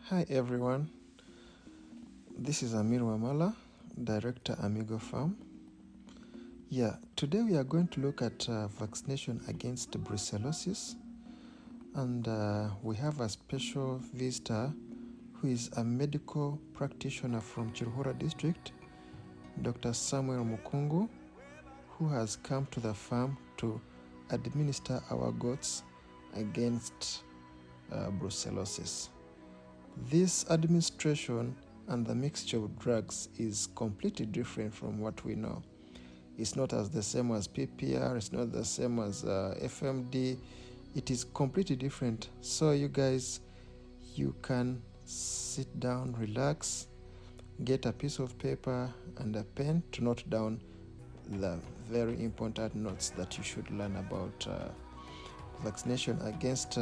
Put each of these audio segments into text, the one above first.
Hi everyone, this is Amir Wamala, Director Amigo Farm. Today we are going to look at vaccination against brucellosis, and we have a special visitor who is a medical practitioner from Chirhura district, Dr. Samuel Mukungu, who has come to the farm to administer our goats against brucellosis. This administration and the mixture of drugs is completely different from what we know. It's not as the same as PPR, it's not the same as FMD. It is completely different. So you guys, you can sit down, relax, get a piece of paper and a pen to note down the very important notes that you should learn about vaccination against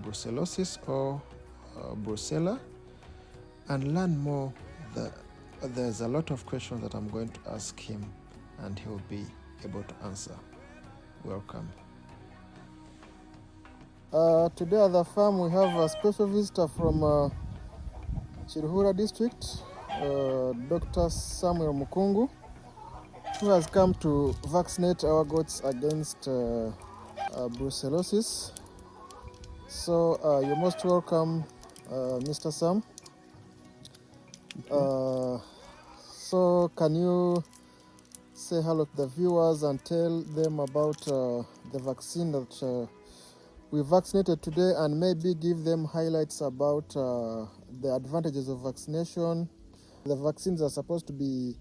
brucellosis or brucella, and learn more. There's a lot of questions that I'm going to ask him and he'll be able to answer. Welcome. Today at the farm we have a special visitor from Chirhura district, Dr. Samuel Mukungu, who has come to vaccinate our goats against brucellosis. So you're most welcome, Mr. Sam. So can you say hello to the viewers and tell them about the vaccine that we vaccinated today, and maybe give them highlights about the advantages of vaccination? The vaccines are supposed to be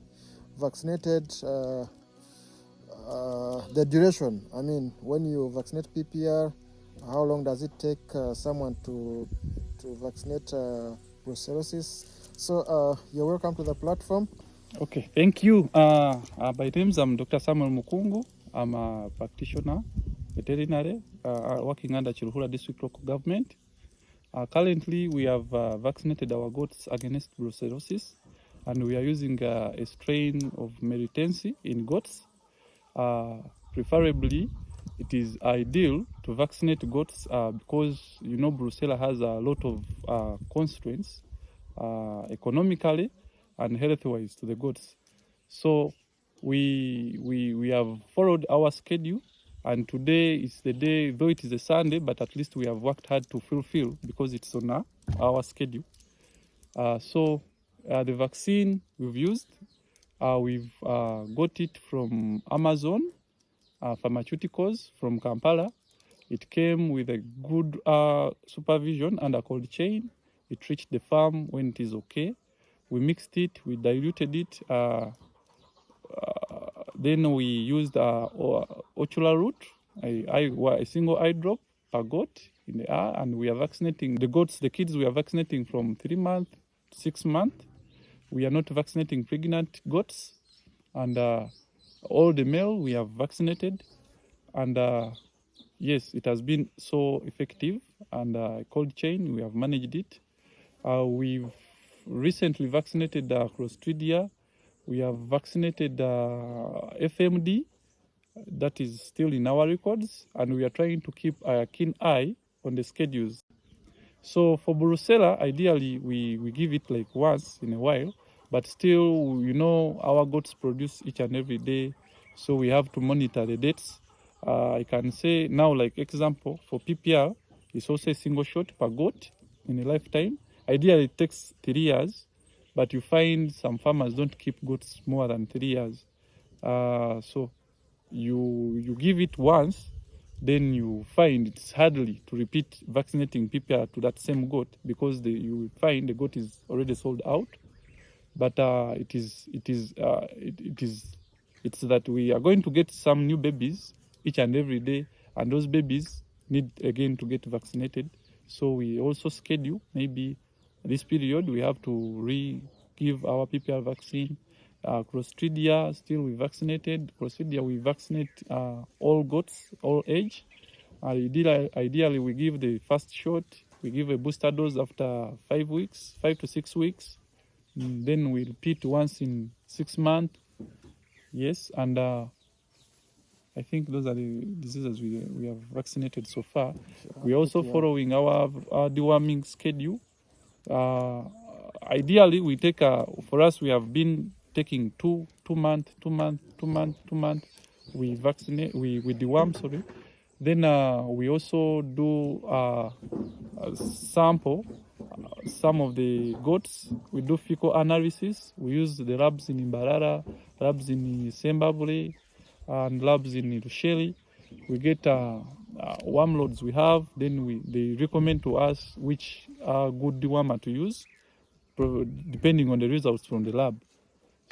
vaccinated, the duration. I mean, when you vaccinate PPR, how long does it take someone to vaccinate brucellosis? So you're welcome to the platform. Okay, thank you. By names, I'm Dr. Samuel Mukungu. I'm a practitioner, veterinary, working under Chirhura District Local Government. Currently, we have vaccinated our goats against brucellosis, and we are using a strain of meritensi in goats. Preferably, it is ideal to vaccinate goats because brucella has a lot of constraints economically and health-wise to the goats. So we have followed our schedule, and today is the day, though it is a Sunday, but at least we have worked hard to fulfill because it's on our schedule. So the vaccine we've used, we've got it from Amazon Pharmaceuticals from Kampala. It came with a good supervision and a cold chain. It reached the farm when it is okay. We mixed it, we diluted it, then we used ochula root, a single eye drop per goat in the eye, and we are vaccinating the goats. The kids we are vaccinating from 3 months to 6 months. We are not vaccinating pregnant goats, and all the male we have vaccinated, and yes, it has been so effective, and cold chain, we have managed it. We've recently vaccinated Clostridia. We have vaccinated FMD. That is still in our records, and we are trying to keep a keen eye on the schedules. So for brucella, ideally, we give it like once in a while, but still, our goats produce each and every day, so we have to monitor the dates. I can say now, like example, for PPR, it's also a single shot per goat in a lifetime. Ideally, it takes 3 years, but you find some farmers don't keep goats more than 3 years. So you give it once, then you find it's hardly to repeat vaccinating PPR to that same goat, because you find the goat is already sold out. But it's that we are going to get some new babies each and every day, and those babies need again to get vaccinated. So we also schedule maybe this period we have to give our PPR vaccine. Clostridia, still we vaccinated. Clostridia, we vaccinate all goats, all age. Ideally, we give the first shot. We give a booster dose after 5 to 6 weeks. Then we repeat once in 6 months. Yes, and I think those are the diseases we have vaccinated so far. We're also following our deworming schedule. Ideally, we take for us we have been taking two months. We vaccinate, we deworm, sorry. Then we also do sample some of the goats. We do fecal analysis. We use the labs in Imbarara, labs in Sembabule, and labs in Rusheli. We get worm loads we have. Then they recommend to us which good dewormer to use, depending on the results from the lab.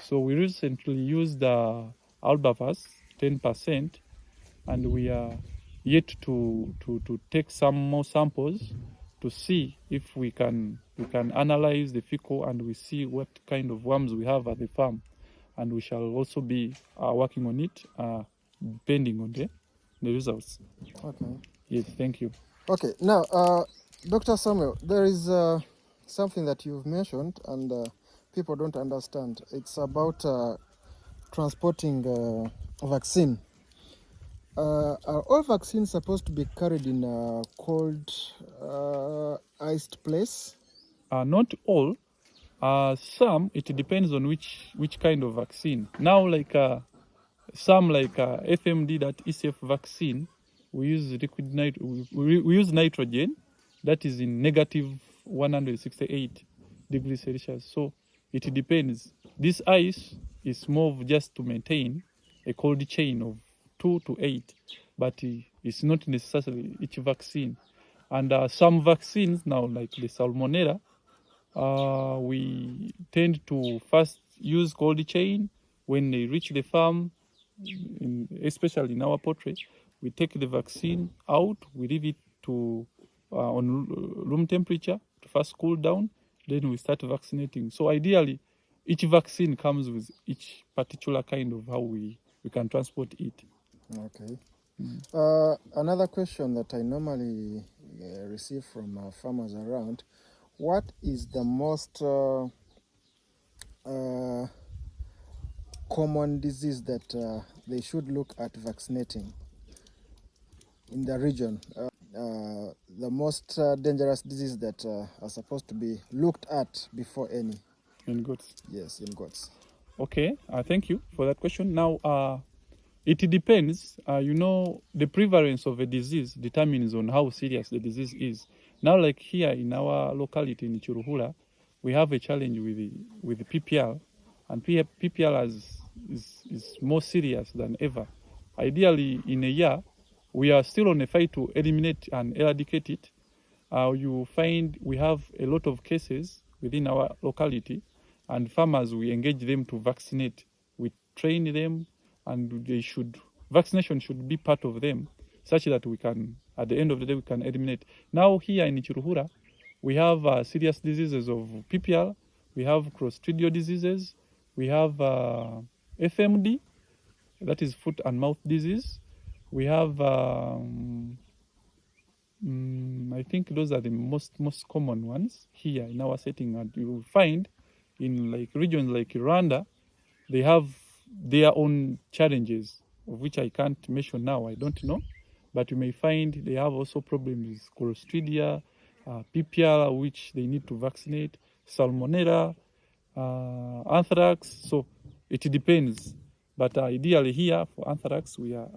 So we recently used Albavas 10%, and we are yet to take some more samples to see if we can analyze the fecal and we see what kind of worms we have at the farm, and we shall also be working on it depending on the results. Okay. Yes, thank you. Okay, now, Dr. Samuel, there is something that you've mentioned and people don't understand. It's about transporting vaccine. Are all vaccines supposed to be carried in a cold, iced place? Not all. Some, it depends on which kind of vaccine. Now, like some like FMD, that ECF vaccine, we use liquid we use nitrogen that is in negative 168 degrees Celsius. So it depends. This ice is more of just to maintain a cold chain of 2 to 8, but it's not necessarily each vaccine. And some vaccines now, like the Salmonella, we tend to first use cold chain. When they reach the farm, especially in our poultry, we take the vaccine out, we leave it to on room temperature to first cool down, then we start vaccinating. So ideally, each vaccine comes with each particular kind of how we can transport it. Okay. Another question that I normally receive from farmers around, what is the most common disease that they should look at vaccinating in the region? The most dangerous disease that are supposed to be looked at before any? In goats. Yes, in goats. Okay, thank you for that question. Now, it depends. The prevalence of a disease determines on how serious the disease is. Now, like here in our locality in Chiruhura, we have a challenge with the PPL, and PPL is more serious than ever. Ideally, in a year, we are still on a fight to eliminate and eradicate it. You find we have a lot of cases within our locality, and farmers, we engage them to vaccinate. We train them, and vaccination should be part of them, such that we can, at the end of the day, we can eliminate. Now here in Chiruhura, we have serious diseases of PPL, we have Clostridial diseases, we have FMD, that is foot and mouth disease. We have, I think those are the most common ones here in our setting. And you will find in like regions like Rwanda, they have their own challenges, of which I can't mention now, I don't know. But you may find they have also problems with Clostridia, PPL, which they need to vaccinate, Salmonella, anthrax. So it depends. But ideally here for anthrax, we are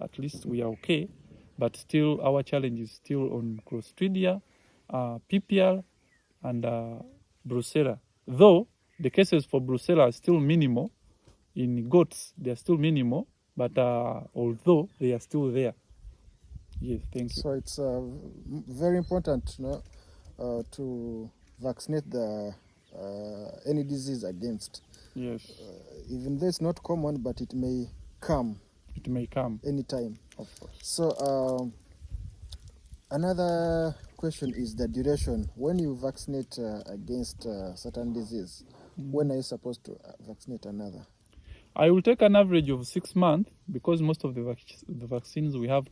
okay. But still, our challenge is still on Clostridia, PPL, and Brucella. Though the cases for Brucella are still minimal, in goats they are still minimal, but although they are still there. Yes, thank you. So it's very important, to vaccinate the any disease against. Yes. Even though it's not common, but it may come. It may come anytime. Of course. So another question is the duration. When you vaccinate against certain disease, when are you supposed to vaccinate another? I will take an average of 6 months, because most of the vaccines we have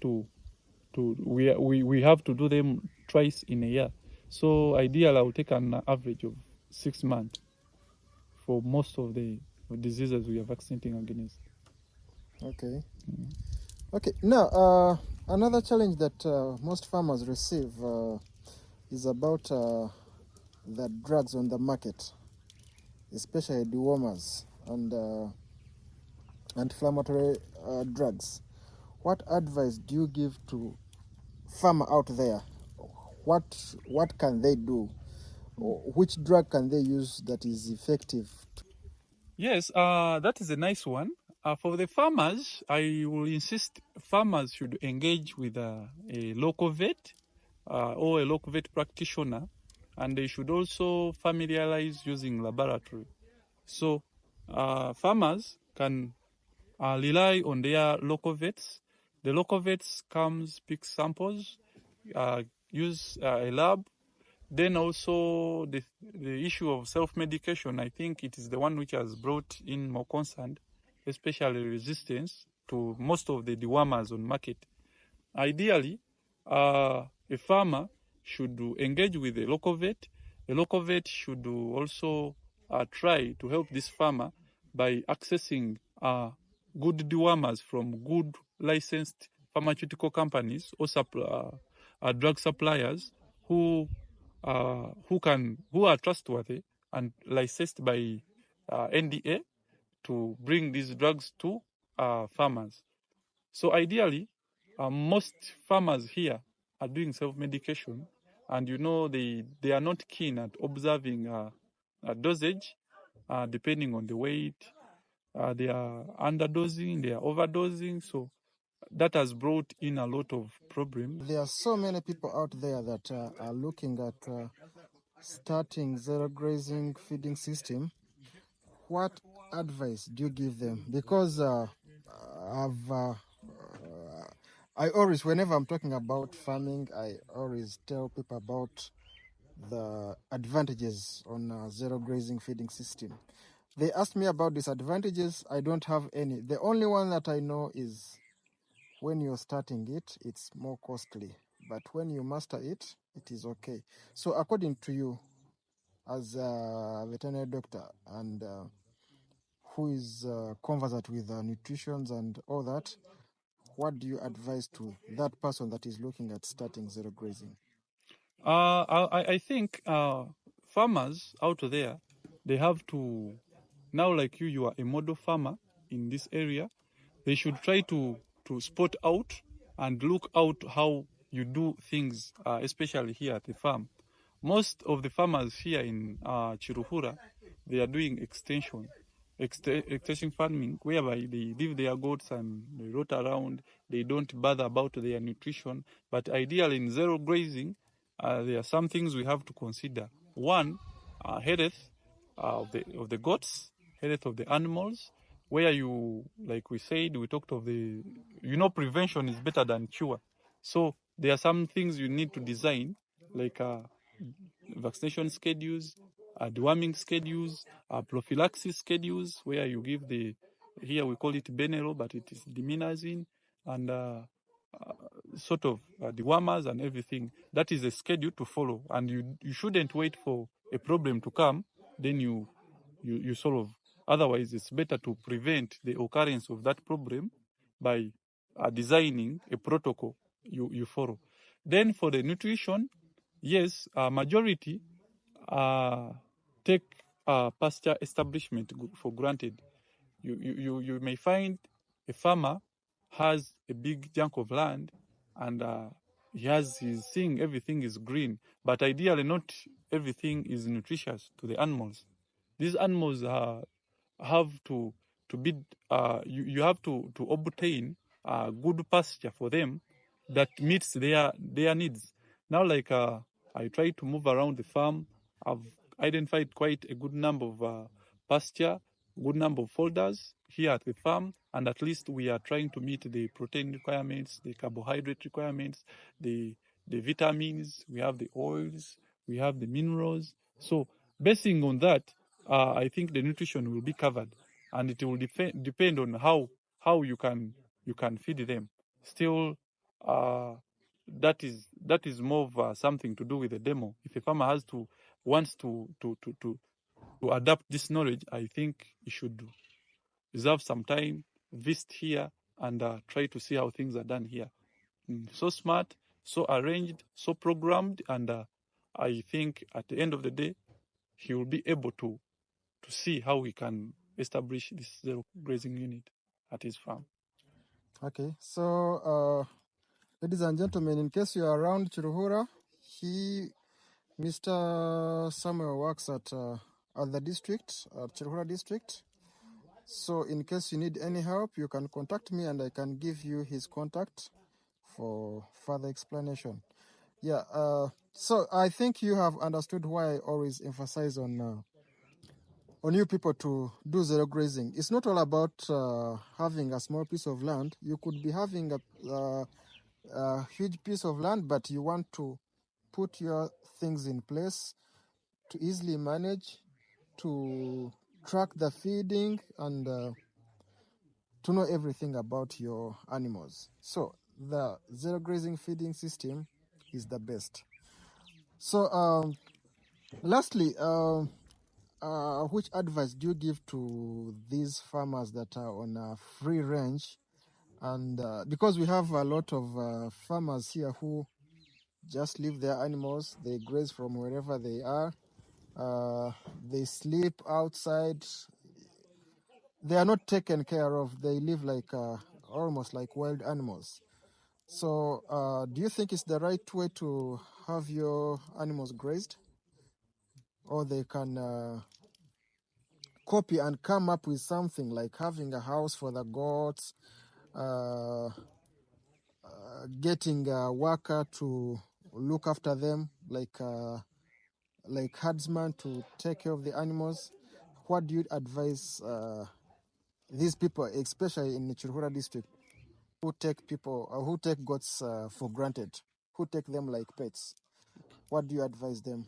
we have to do them twice in a year. So ideally, I will take an average of 6 months for most of the diseases we are vaccinating against. Okay. Okay. Now, another challenge that most farmers receive is about the drugs on the market, especially dewormers and anti-inflammatory drugs. What advice do you give to farmer out there? What can they do? Which drug can they use that is effective? Yes, that is a nice one. For the farmers, I will insist farmers should engage with a local vet or a local vet practitioner, and they should also familiarize using laboratory. So farmers can rely on their local vets. The local vets comes, pick samples, use a lab. Then also the issue of self-medication, I think it is the one which has brought in more concern, especially resistance to most of the dewormers on market. Ideally, a farmer should engage with a local vet. A local vet should also try to help this farmer by accessing good dewormers from good licensed pharmaceutical companies or drug suppliers who are trustworthy and licensed by NDA to bring these drugs to farmers. So ideally, most farmers here are doing self-medication, and they are not keen at observing a dosage depending on the weight. They are underdosing, they are overdosing, so that has brought in a lot of problems. There are so many people out there that are looking at starting zero grazing feeding system. What advice do you give them? Because I always, whenever I'm talking about farming, I always tell people about the advantages on a zero grazing feeding system. They asked me about disadvantages. I don't have any. The only one that I know is when you're starting it, it's more costly. But when you master it, it is okay. So according to you, as a veterinary doctor and who is conversant with nutrition and all that, what do you advise to that person that is looking at starting zero grazing? I think farmers out there, they have to, now like you are a model farmer in this area, they should try to spot out and look out how you do things, especially here at the farm. Most of the farmers here in Chiruhura, they are doing extension farming, whereby they leave their goats and they rot around. They don't bother about their nutrition. But ideally, in zero grazing, there are some things we have to consider. One, health of the goats, health of the animals. Where like we said, we talked of prevention is better than cure. So there are some things you need to design, like vaccination schedules, deworming schedules, prophylaxis schedules, where you give here we call it Benelo, but it is deminazine, and sort of dewormers and everything. That is a schedule to follow, and you shouldn't wait for a problem to come, then you solve. Otherwise, it's better to prevent the occurrence of that problem by designing a protocol you follow. Then for the nutrition, yes, majority take pasture establishment for granted. You may find a farmer has a big chunk of land and he's seeing everything is green, but ideally not everything is nutritious to the animals. These animals have to be you have to obtain good pasture for them that meets their needs. Now, like I try to move around the farm, I've identified quite a good number of pasture, good number of folders here at the farm, and at least we are trying to meet the protein requirements, the carbohydrate requirements, the vitamins, we have the oils, we have the minerals. So basing on that, I think the nutrition will be covered, and it will depend on how you can feed them. Still, that is more of something to do with the demo. If a farmer wants to adapt this knowledge, I think he should reserve some time, visit here, and try to see how things are done here. So smart, so arranged, so programmed, and I think at the end of the day, he will be able to see how we can establish this zero grazing unit at his farm. Okay, so ladies and gentlemen, in case you are around Chiruhura, Mr. Samuel works at the district, Chiruhura district. So in case you need any help, you can contact me and I can give you his contact for further explanation. Yeah, so I think you have understood why I always emphasize on you people to do zero grazing. It's not all about having a small piece of land. You could be having a huge piece of land, but you want to put your things in place to easily manage, to track the feeding, and to know everything about your animals. So the zero grazing feeding system is the best. So lastly, which advice do you give to these farmers that are on a free range? And because we have a lot of farmers here who just leave their animals, they graze from wherever they are, they sleep outside, they are not taken care of, they live like almost like wild animals. So do you think it's the right way to have your animals grazed? Or they can copy and come up with something like having a house for the goats, getting a worker to look after them, like herdsmen to take care of the animals. What do you advise these people, especially in the Chiruhura district, who take goats for granted, who take them like pets? What do you advise them?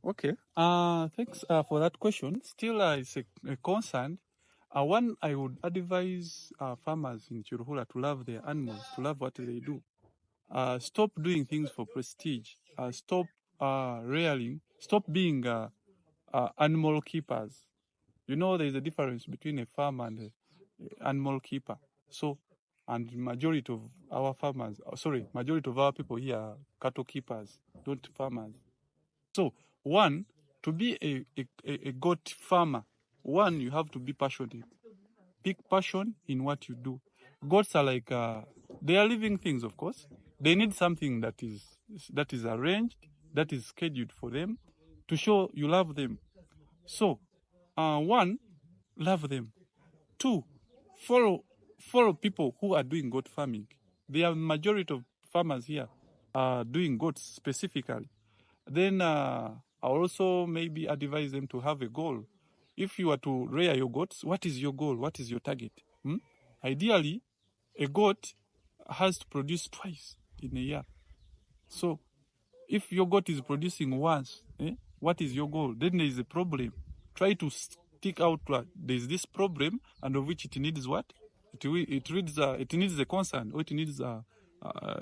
Okay. Thanks for that question. Still, it's a concern. One, I would advise farmers in Chiruhura to love their animals, to love what they do. Stop doing things for prestige. Stop rearing. Stop being animal keepers. You know, there is a difference between a farmer and an animal keeper. So, and majority of our farmers, majority of our people here are cattle keepers, not farmers. So, one, to be a goat farmer, one, you have to be passionate. Big passion in what you do. Goats are like, they are living things, of course. They need something that is arranged, that is scheduled for them, to show you love them. So, one, love them. Two, follow people who are doing goat farming. The majority of farmers here are doing goats specifically. Then I'll also maybe advise them to have a goal. If you are to rear your goats, what is your goal? What is your target? Ideally, a goat has to produce twice in a year. So if your goat is producing once, what is your goal? Then there is a problem. Try to stick out there is this problem, and of which it needs what? It needs a concern, or it needs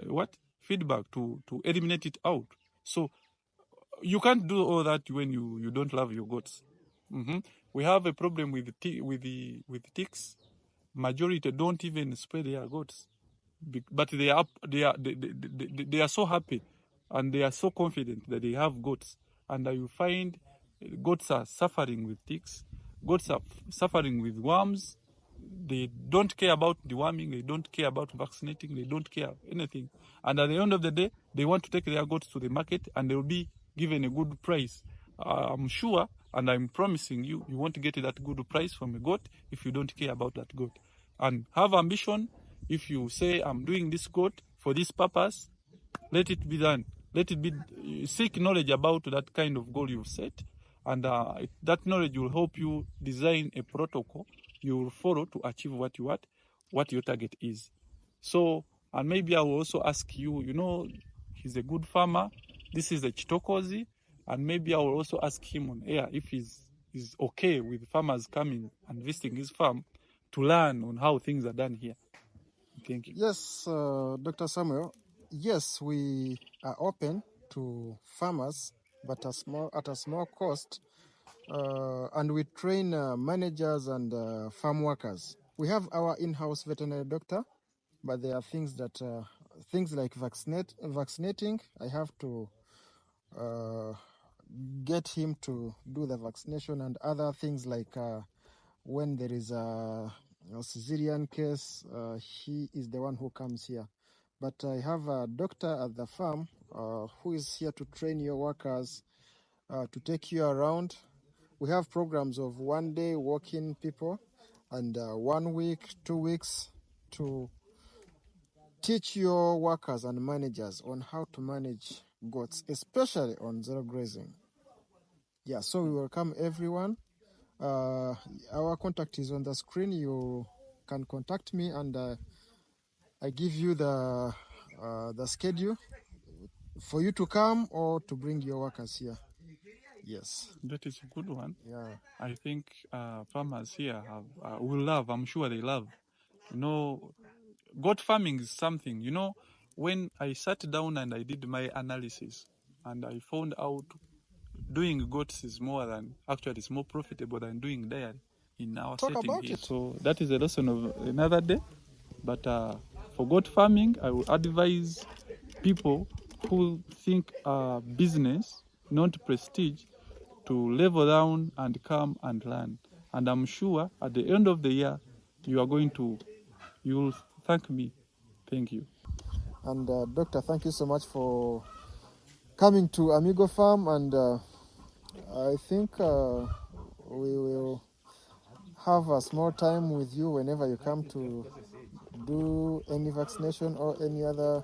what? Feedback to eliminate it out. So you can't do all that when you don't love your goats. We have a problem with ticks. Majority don't even spray their goats, but they are so happy and they are so confident that they have goats, and you find goats are suffering with ticks, goats are suffering with worms. They don't care about deworming, they don't care about vaccinating, they don't care anything. And at the end of the day, they want to take their goats to the market and they'll be given a good price. I'm sure, and I'm promising you, you won't get that good price from a goat if you don't care about that goat. And have ambition. If you say, I'm doing this goat for this purpose, let it be done. Let it be, seek knowledge about that kind of goal you've set, and that knowledge will help you design a protocol you will follow to achieve what your target is. So, and maybe I will also ask you, he's a good farmer, this is a Chitokozi, and maybe I will also ask him on air if he's okay with farmers coming and visiting his farm to learn on how things are done here. Thank you. Yes, Dr. Samuel. Yes, we are open to farmers, but at a small cost, and we train managers and farm workers. We have our in-house veterinary doctor, but there are things like vaccinating. I have to get him to do the vaccination and other things like when there is a cesarean case, he is the one who comes here. But I have a doctor at the farm who is here to train your workers, to take you around. We have programs of 1 day walking people and 1 week, 2 weeks to teach your workers and managers on how to manage goats, especially on zero grazing. Yeah, so we welcome everyone. Our contact is on the screen. You can contact me, and I give you the schedule for you to come or to bring your workers here. Yes. That is a good one. Yeah. I think farmers here have will love. I'm sure they love. You know, goat farming is something. You know, when I sat down and I did my analysis, and I found out doing goats is it's more profitable than doing dairy in our Talk setting about here. it. So that is a lesson of another day. But for goat farming, I would advise people who think business, not prestige, to level down and come and learn. And I'm sure at the end of the year, you will thank me. Thank you. And Doctor, thank you so much for coming to Amigo Farm, and I think we will have a small time with you whenever you come to do any vaccination or any other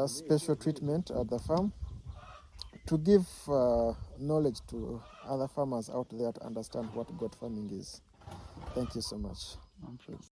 special treatment at the farm, to give knowledge to other farmers out there to understand what goat farming is. Thank you so much.